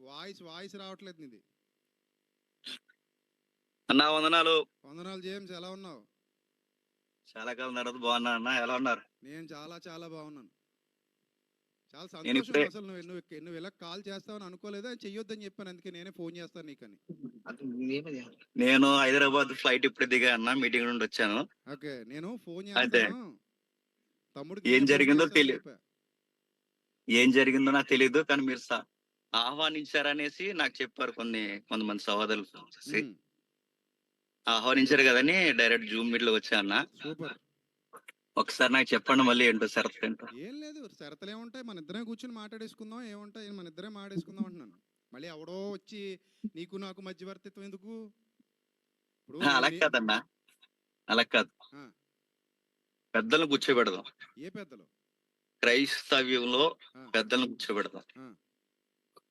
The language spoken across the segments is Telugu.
వాయిస్ రావట్లేదు నీది. అన్నా వందనాలు. వందనాలు జేమ్స్, ఎలా ఉన్నావు? చాలా కాలం తర్వాత బాగున్నా అన్న, ఎలా ఉన్నారు? నేను చాలా చాలా బాగున్నాను. చాలా నేను సంతోషం. ఇప్పుడే అసలు నువ్వు ఇలా కాల్ చేస్తావని అనుకోలేదు, చెయ్యొద్దని చెప్పాను, అందుకే నేనే ఫోన్ చేస్తాను నీకని. నేను హైదరాబాద్ ఫ్లైట్ ఇప్పుడే దిగా అన్న, మీటింగ్ నుండి వచ్చాను. ఓకే, నేను ఫోన్ అయితే చేస్తాను, తమ్ముడికి ఏం నేనే ఫోన్ జరిగిందో చేస్తానని తెలియదు, చెప్పా. ఏం జరిగిందో నాకు తెలియదు, కానీ మీరు ఆహ్వానించారనేసి నాకు చెప్పారు కొంతమంది సహోదరులు చేసి. ఉమ్, ఆహ్వానించారు కదని డైరెక్ట్ జూమ్ మీట్ లో వచ్చా అన్న. సూపర్. ఒకసారి నాకు చెప్పండి మళ్ళీ ఏంటో షరతు ఏంటో. ఏం లేదు, షరతులు ఏముంటాయి, మన ఇద్దరే కూర్చుని మాట్లాడేసుకుందాం. ఏముంటాయి, మన ఇద్దరే మాట్లాడేసుకుందాం అంటున్నాను. మళ్ళీ ఎవడో వచ్చి నీకు నాకు మధ్యవర్తిత్వం ఎందుకు? ఇప్పుడు అలా కాదన్నా, అలా కాదు, ఆ, పెద్దలను కూర్చోబెడదాం. ఏ పెద్దలు? క్రైస్తవ్యంలో ఆ, పెద్దలను కూర్చోబెడదాం. ఆ,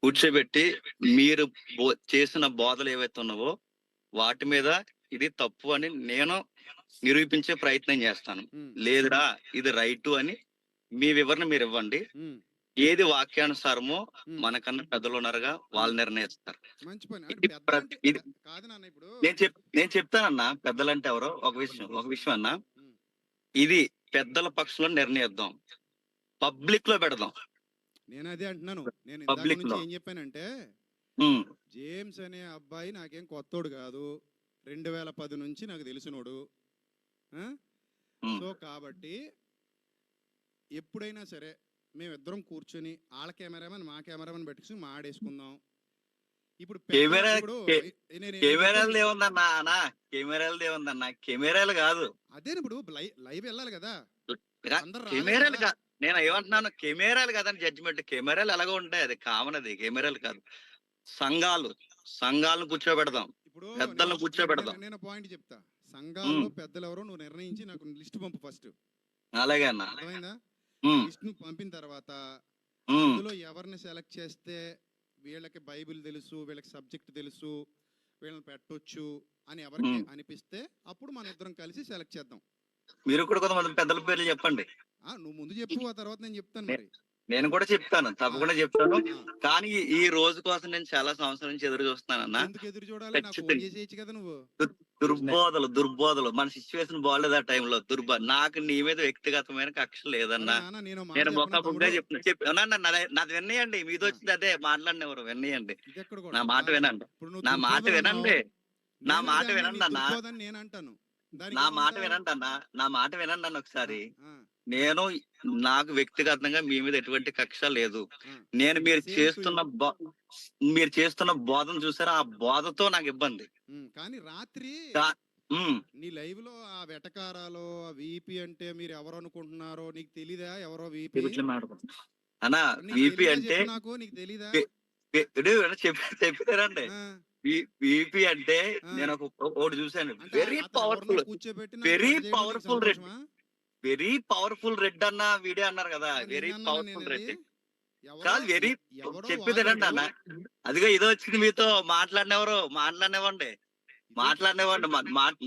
కూర్చోబెట్టి మీరు చేసిన బోధలు ఏవైతే ఉన్నావో వాటి మీద ఇది తప్పు అని నేను నిరూపించే ప్రయత్నం చేస్తాను. ఉమ్, లేదురా ఇది రైటు అని మీ వివరణ మీరు ఇవ్వండి. ఉమ్, ఏది వాక్యానుసారమో ఉమ్. మనకన్నా పెద్దలు ఉన్నారుగా, వాళ్ళు నిర్ణయిస్తారు. మంచి పని. అంటే ఇది పెద్దలంటే ఇది కాదు నాన్న. ఇప్పుడు నేను చెప్తానన్నా, పెద్దలంటే ఎవరో ఒక విషయం అన్నా, ఉమ్, ఇది పెద్దల పక్షంలో నిర్ణయిద్దాం, పబ్లిక్ లో పెడదాం. నేను అదే అంటున్నాను. నేను ఇందాక పబ్లిక్ నుంచి లో ఏం చెప్పానంటే, జేమ్స్ అనే అబ్బాయి నాకేం కొత్తోడు కాదు, 2010 నుంచి నాకు తెలిసినోడు. సో కాబట్టి ఎప్పుడైనా సరే మేమిద్దరం కూర్చొని వాళ్ళ కెమెరామెన్ మా కెమెరామెన్ పెట్టుకుని మాడేసుకుందాం. ఇప్పుడు కెమెరాలు ఏముందన్నా అన్నా, కెమెరాలు ఏముందన్నా, కెమెరాలు కాదు అదే. ఇప్పుడు లైవ్ వెళ్ళాలి కదా, కెమెరాలు కాదు. నేను ఏమంటున్నాను, కెమెరాలు కాదని జడ్జిమెంట్. కెమెరాలు ఎలాగో ఉంటాయి, అది కామన్, అది కెమెరాలు కాదు. సంఘాలను కూర్చోబెడదాం, ఇప్పుడు పెద్దలను కూర్చోబెడదాం. నేను పాయింట్ చెప్తా. సంఘాల్లో పెద్దలు ఎవరో నువ్వు నిర్ణయించి నాకు లిస్ట్ పంపు ఫస్ట్. అలాగే అన్న, అర్థమైందా? లిస్ట్ ను పంపిన తర్వాత అందులో ఎవరిని సెలెక్ట్ చేస్తే వీళ్ళకి బైబిల్ తెలుసు, వీళ్ళకి సబ్జెక్ట్ తెలుసు, వీళ్ళని పెట్టొచ్చు అని ఎవరికి అనిపిస్తే అప్పుడు మన ఇద్దరం కలిసి సెలెక్ట్ చేద్దాం. మీరు కూడా కొంతమంది పెద్దల పేర్లు చెప్పండి. నువ్వు ముందు చెప్పు, ఆ తర్వాత నేను చెప్తాను. మరి నేను కూడా చెప్తాను, తప్పకుండా చెప్తాను. కానీ ఈ రోజు కోసం నేను చాలా సంవత్సరాల నుంచి ఎదురు చూస్తున్నాను అన్న. ఎందుకు ఎదురు చూడాలి? నాకు ఫోన్ చేసేయచ్చు కదా నువ్వు. దుర్బోధలు మన సిచ్యువేషన్ బాగాలేదు ఆ టైంలో. నాకు నీ మీద వ్యక్తిగతమైన కక్ష లేదన్నా. నేను మొక్కగా చెప్తున్నా, నాది విన్నయండి. మీది వచ్చింది అదే మాట్లాడినెవరు, విన్నయండి. నా మాట వినండి, నా మాట వినండి, నా మాట వినండి అన్న, నేను అంటాను. నా మాట వినండి అన్న, నా మాట వినండి అన్న ఒకసారి. నేను నాకు వ్యక్తిగతంగా మీ మీద ఎటువంటి కక్ష లేదు. నేను మీరు చేస్తున్న బోధన చూసారా, ఆ బోధతో నాకు ఇబ్బంది. కానీ రాత్రి నీ లైవ్ లో ఆ వెటకారాలు, ఆ వీపీ అంటే మీరు ఎవరు అనుకుంటున్నారో నీకు తెలీదా? ఎవరో వీపీ అన్నా, వీపీ అంటే నాకు నీకు తెలీదా? చెప్పారండి. వీపీ అంటే నేను ఒకటి చూసాను, very powerful, very powerful red అన్న వీడియో అన్నారు కదా, వెరీ పవర్ఫుల్ రెడ్ కాదు, వెరీ చెప్పేదేనండి అన్న. అదిగో ఇదో వచ్చింది, మీతో మాట్లాడినవ్వండి.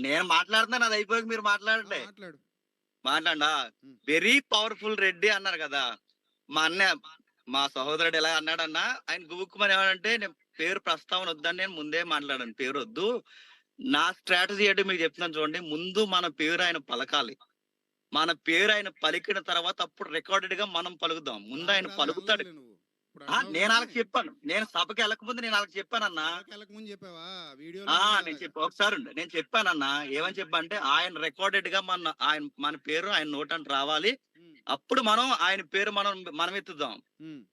నేను మాట్లాడుతున్నాను, అది అయిపోయి మీరు మాట్లాడండి. మాట్లాడా. వెరీ పవర్ఫుల్ రెడ్డి అన్నారు కదా. మా సహోదరుడు ఎలా అన్నాడన్నా, ఆయన గుబుక్కుమని ఏమంటే, నేను పేరు ప్రస్తావన వద్దని నేను ముందే మాట్లాడాను, పేరు వద్దు. నా స్ట్రాటజీ ఏంటో మీకు చెప్తున్నాను చూడండి. ముందు మన పేరు ఆయన పలకాలి, మన పేరు ఆయన పలికిన తర్వాత అప్పుడు రికార్డెడ్ గా మనం పలుకుదాం. ముందు ఆయన పలుకుతాడు. నేను వాళ్ళకి చెప్పాను, నేను సభకి వెళ్ళకముందు నేను వాళ్ళకి చెప్పానన్నా. నేను ఒకసారి నేను చెప్పానన్నా, ఏమని చెప్పానంటే, ఆయన రికార్డెడ్ గా మన పేరు ఆయన నోటంటే రావాలి. అప్పుడు మనం ఆయన పేరు మనం ఎత్తుదాం.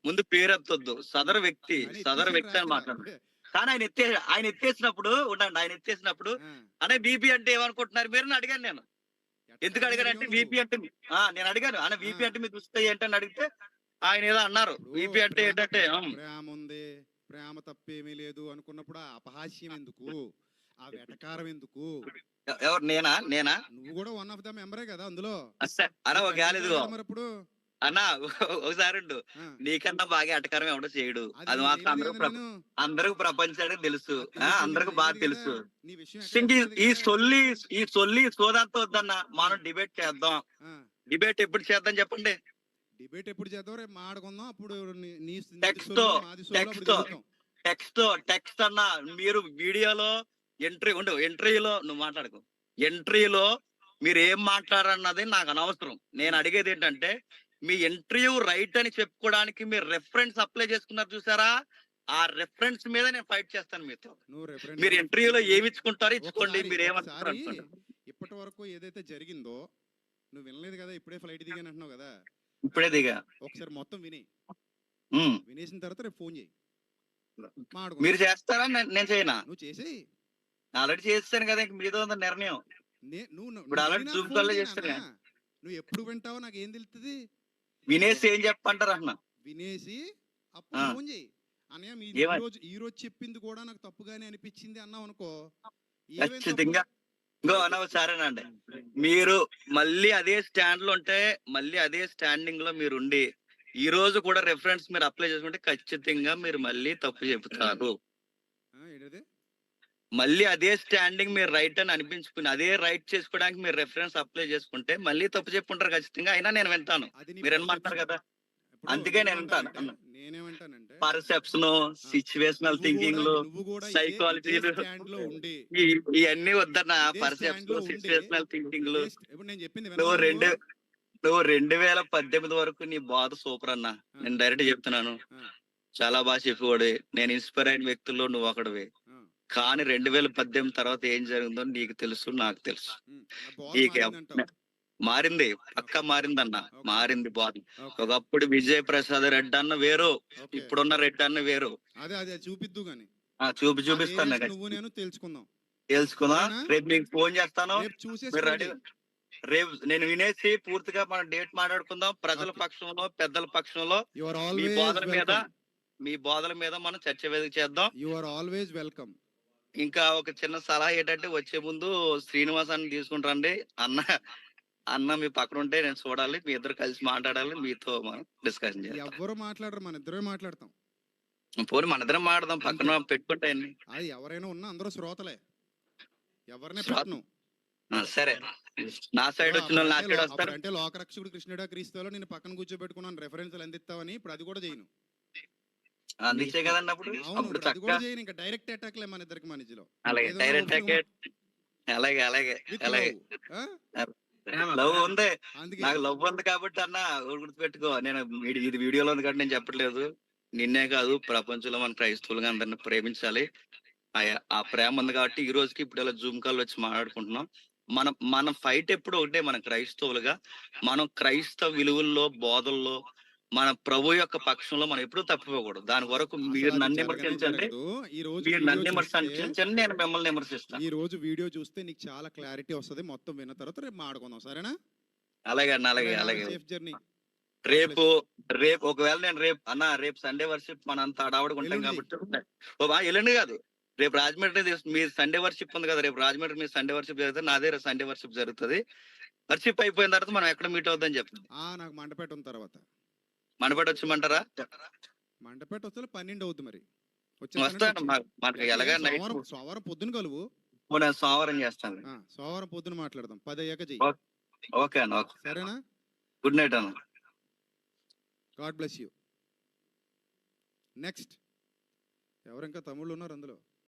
ముందు పేరు ఎత్తొద్దు, సదరు వ్యక్తి అని మాట్లాడు. కానీ ఆయన ఎత్తేసినప్పుడు ఉండండి, ఆయన ఎత్తేసినప్పుడు అనే బీపీ అంటే ఏమనుకుంటున్నారు మీరు అడిగాను. నేను ఎందుకు అడిగానంటే, వీపీ అంటే నేను అడిగాను అన్న, వీపీ అంటే మీకు చూస్తే ఏంటని అడిగితే ఆయన ఏదో అన్నారు. వీపీ అంటే ఏంటంటే, ప్రేమ ఉంది, ప్రేమ తప్పేమీ లేదు అనుకున్నప్పుడు ఆ అపహాస్యం ఎందుకు, ఆ వెటకారం ఎందుకు? ఎవరు? నేనా? నువ్వు కూడా వన్ ఆఫ్ ద మెంబరే కదా అందులో. అలా ఒక మరి ఇప్పుడు అన్నా ఒకసారి నీకన్నా బాగా అటకారం ఎవడో చేయడు, అది మాత్రం అందరికి ప్రపంచానికి తెలుసు, అందరికి బాగా తెలుసు. ఈ సొల్లి సోదంతా వద్దన్నా, మనం డిబేట్ చేద్దాం. డిబేట్ ఎప్పుడు చేద్దాం చెప్పండి? డిబేట్ ఎప్పుడు చేద్దాం, రేపు మాట్లాడుకుందాం. అప్పుడు నీ Text, సొల్లు, మాది సొల్లు అప్పుడు text. తెలుద్దాం. టెక్స్ట్ అన్న, మీరు వీడియోలో ఎంట్రీలో నువ్వు మాట్లాడుకో. ఎంట్రీలో మీరు ఏం మాట్లాడన్నది నాకు అనవసరం. నేను అడిగేది ఏంటంటే, మీ ఇంటర్వ్యూ రైట్ అని చెప్పుకోవడానికి మీరు రెఫరెన్స్ అప్లై చేసుకున్నారు చూసారా, ఆ రెఫరెన్స్ మీద నేను ఫైట్ చేస్తాను మీతో. నువ్వు మీరు reference ఇంటర్వ్యూలో ఏమి ఇచ్చుకుంటారో ఇచ్చుకోండి, ఒకసారి మీరు ఏమంటారు అనుకోండి. ఇప్పటి వరకు ఏదైతే జరిగిందో నువ్వు వినలేదు కదా, ఇప్పుడే ఫ్లైట్ దిగాను అంటున్నావు కదా, ఇప్పుడే దిగా. ఒకసారి మొత్తం విని, ఉమ్. వినేసిన తర్వాత రేపు ఫోన్ చేయి, మీరు మాట్లాడుకుందాం. చేస్తారా, నేను చేయనా? నువ్వు చేసేయి. ఆల్రెడీ చేస్తాను కదా, ఇంక మీతో ఉంది నిర్ణయం. ఇప్పుడు ఆల్రెడీ విని జూమ్ నాకు కాల్ ఫోన్ చేస్తాను చేయనా? నువ్వు ఎప్పుడు వింటావో నాకు ఏం తెలుస్తుంది. వినేసి ఏం చెప్పంటారు అన్న. వినేసి అప్పుడు ఆ. ఫోన్ చేయి. అన్నయ్య మీరు ఏమని? ఈ రోజు చెప్పింది కూడా నాకు తప్పుగానే అనిపించింది అన్నావు అనుకో, ఖచ్చితంగా ఇంకో అన్న సరేనండి. మీరు మళ్ళీ అదే స్టాండ్ లో ఉంటే, మళ్ళీ అదే స్టాండింగ్ లో మీరు ఉండి ఈ రోజు కూడా రెఫరెన్స్ మీరు అప్లై చేసుకుంటే ఖచ్చితంగా మీరు మళ్ళీ తప్పు చెబుతారు. ఏంటది? మళ్ళీ అదే స్టాండింగ్ మీరు రైట్ అని అనిపించుకుని అదే రైట్ చేసుకోవడానికి మీరు రెఫరెన్స్ అప్లై చేసుకుంటే మళ్ళీ తప్పు చెప్పుంటారు ఖచ్చితంగా. అయినా నేను వింటాను, మీరు ఏమంటారు కదా, అందుకే నేను వింటాను. నేనేమంటానంటే, పర్సెప్షన్, సిచ్యువేషనల్ థింకింగ్ లో, నువ్వు కూడా సైకాలజీ, స్టాండ్ లో ఉండి, ఇవన్నీ వద్దన్న. ఇదే పర్సెప్షన్, stand లో ఉండి, సిచ్యువేషనల్ థింకింగ్ లో ఇప్పుడు నేను చెప్పింది నువ్వు వినవా నువ్వు? 2018 వరకు నీ బాధ సూపర్ అన్న. నేను డైరెక్ట్ చెప్తున్నాను, చాలా బాగా చెప్పేవాడు. నేను ఇన్స్పైర్ అయిన వ్యక్తుల్లో నువ్వు ఒకడివి. కానీ 2018 తర్వాత ఏం జరిగిందో నీకు తెలుసు, నాకు తెలుసు. మారింది, పక్క మారిందన్న, మారింది బాధ. ఒకప్పుడు విజయ్ ప్రసాద్ రెడ్డి అన్న వేరు, ఇప్పుడున్న రెడ్డి అన్న వేరు. అదే చూపిద్దు గాని, చూపిస్తాను. నువ్వు నేను తెలుసుకుందాం. రేపు మీకు ఫోన్ చేస్తాను, మీరు రెడీ. చూసేసి రేపు నేను వినేసి పూర్తిగా మనం డేట్ మాట్లాడుకుందాం. ప్రజల పక్షంలో, పెద్దల పక్షంలో మీ బోధల మీద మనం చర్చ వేదిక చేద్దాం. You are always welcome. ఇంకా ఒక చిన్న సలహా ఏంటంటే, వచ్చే ముందు శ్రీనివాస్ అని తీసుకుంటారండి. అన్న మీ పక్కన ఉంటే నేను చూడాలి, మీ ఇద్దరు కలిసి మాట్లాడాలి, మీతో మనం డిస్కషన్ చేయాలి. ఎవరు మాట్లాడరు, మన ఇద్దరే మాట్లాడతాం. పోనీ మన ఇద్దరం మాట్లాడదాం, పక్కన పెట్టుకుంటే. అది ఎవరైనా ఉన్నా అందరూ శ్రోతలే, ఎవరినే పెట్టను. సరే, నా సైడ్ వచ్చిన వాళ్ళు నా సైడ్ వస్తారు. అంటే లోకరక్షకుడు కృష్ణుడా క్రీస్తులో నేను పక్కన కూర్చోబెట్టుకున్నాను, రెఫరెన్స్లు అందిస్తావని. ఇప్పుడు అది కూడా చేయను. అందించే కదండి అప్పుడు. అది కూడా చేయను. ఇంకా డైరెక్ట్ అటాక్ లే మన ఇద్దరికి మధ్యలో. అలాగే డైరెక్ట్ అటాక్. అలాగే అలాగే అలాగే లవ్ ఉంది, నాకు లవ్ ఉంది కాబట్టి అన్న గుర్తుపెట్టుకో. నేను ఇది వీడియోలో ఉంది కాబట్టి నేను చెప్పట్లేదు. నిన్నే కాదు, ప్రపంచంలో మన క్రైస్తవులుగా అందరిని ప్రేమించాలి. ఆ ప్రేమ ఉంది కాబట్టి ఈ రోజుకి ఇప్పుడు ఇలా జూమ్ కాల్ వచ్చి మాట్లాడుకుంటున్నాం. మన ఫైట్ ఎప్పుడు ఒకటే, మన క్రైస్తవులుగా మనం క్రైస్తవ విలువల్లో, బోధల్లో, మన ప్రభు యొక్క పక్షంలో మనం ఎప్పుడూ తప్పిపోకూడదు. దాని వరకు మీరు నన్ను విమర్శించండి, మీరు నన్ను విమర్శించండి, నేను మిమ్మల్ని విమర్శిస్తాను. ఈ రోజు వీడియో చూస్తే నీకు చాలా క్లారిటీ వస్తుంది. మొత్తం విన్న తర్వాత రేపు మాట్లాడుకుందాం, సరేనా? అలాగే అన్న, అలాగే అలాగే. Safe journey. రేపు ఒకవేళ నేను రేపు సండే వర్షిప్ మన అంత అడావడుకుంటాం కాబట్టి ఎల్లుండి కాదు, రేపు రాజమండ్రి మీ సండే వర్షిప్ ఉంది కదా, రేపు రాజమండ్రి మీ సండే వర్షిప్ జరుగుతుంది, నాదే సండే వర్షిప్ జరుగుతుంది. వర్షిప్ అయిపోయిన తర్వాత మనం ఎక్కడ మీట్ అవుద్దని చెప్తాం. నాకు మండపేట ఉన్న తర్వాత. మండపేట వచ్చమంటారా? మండపేట వస్తే 12 అవుతుంది. మరి వస్తాను, మనకి ఎలాగా సోమవారం పొద్దున కలువు. నేను సోమవారం చేస్తాను. సోమవారం పొద్దున మాట్లాడదాం, 10 అయ్యాక చెయ్యి. ఓకే అన్న, సరేనా? గుడ్ నైట్ అన్న. God bless you. నెక్స్ట్ ఎవరు ఇంకా తమ్ముళ్ళు ఉన్నారు అందులో?